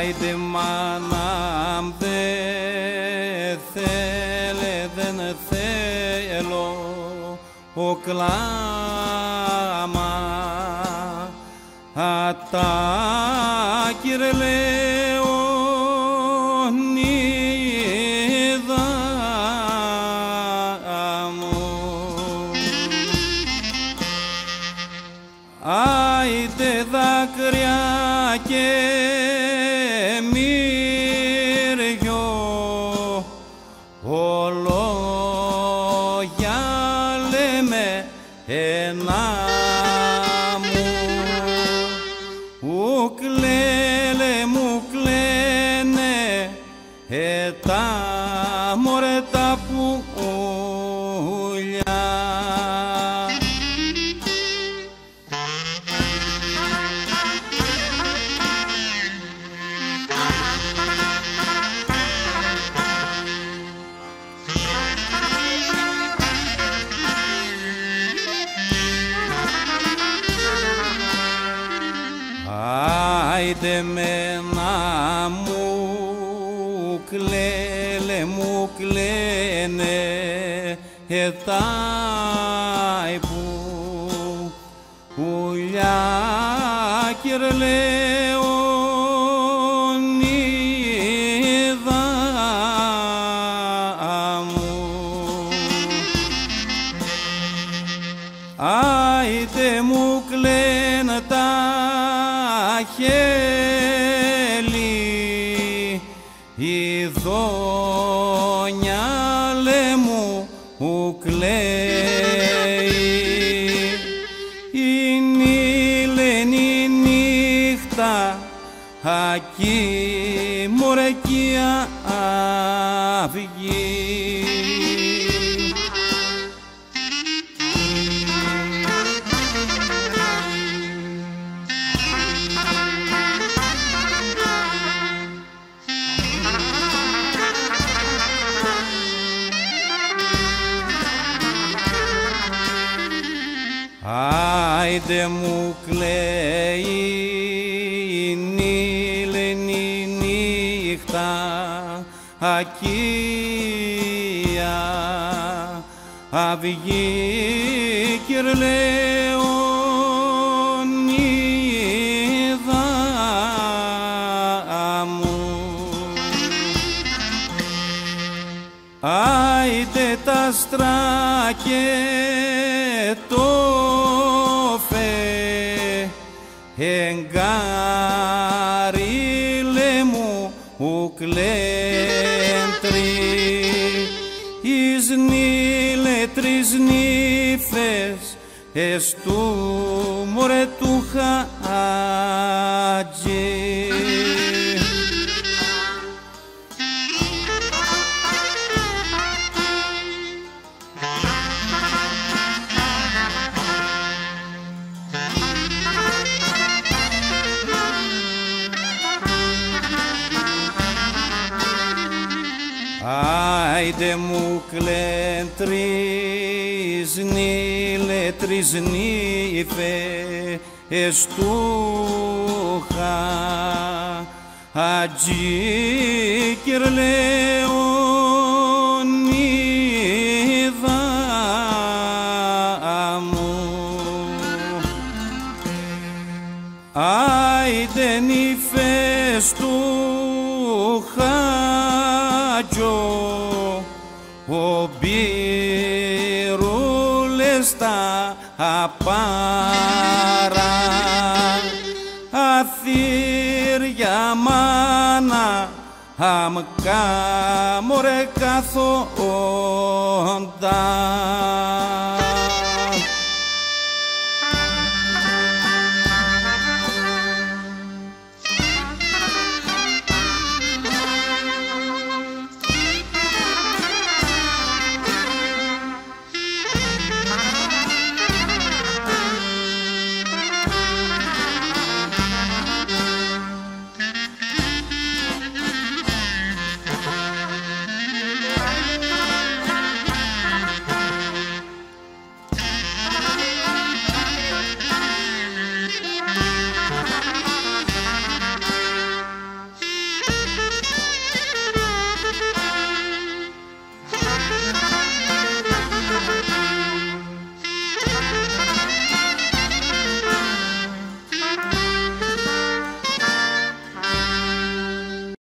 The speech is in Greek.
άιντε μάνα δεν θέλω ο κλάμα τα κυρλεονίδα μου. Άιντε δάκρυα και μύριο ολόγια λέμε ένα μου κλαίνε τα μωρέ τα πουλιά. Άιντε μένα μου κλαίνε τα πουλιά κυρλεονίδα μου. Άιντε μου κλαίνε τα χέλη η δόνια μου κλαίει. Είναι νύχτα ακεί μωρέ κι αυγή. Άιντε μου κλαίει η νύχτα ακία αυγή κυρλεονίδα μου. Άιντε τα άστρα και το εγκάριλε μου κλέντρι εις τρεις νύφες εστού μωρέ του Χατζή. Άιντε μου κλαίν τρεις νύφες του Χατζή κυρλεονίδα μου. Άιντε νύφες του ο μπυρούλες τα απάρα αθήρια μάνα αμκά μωρέ καθόντα.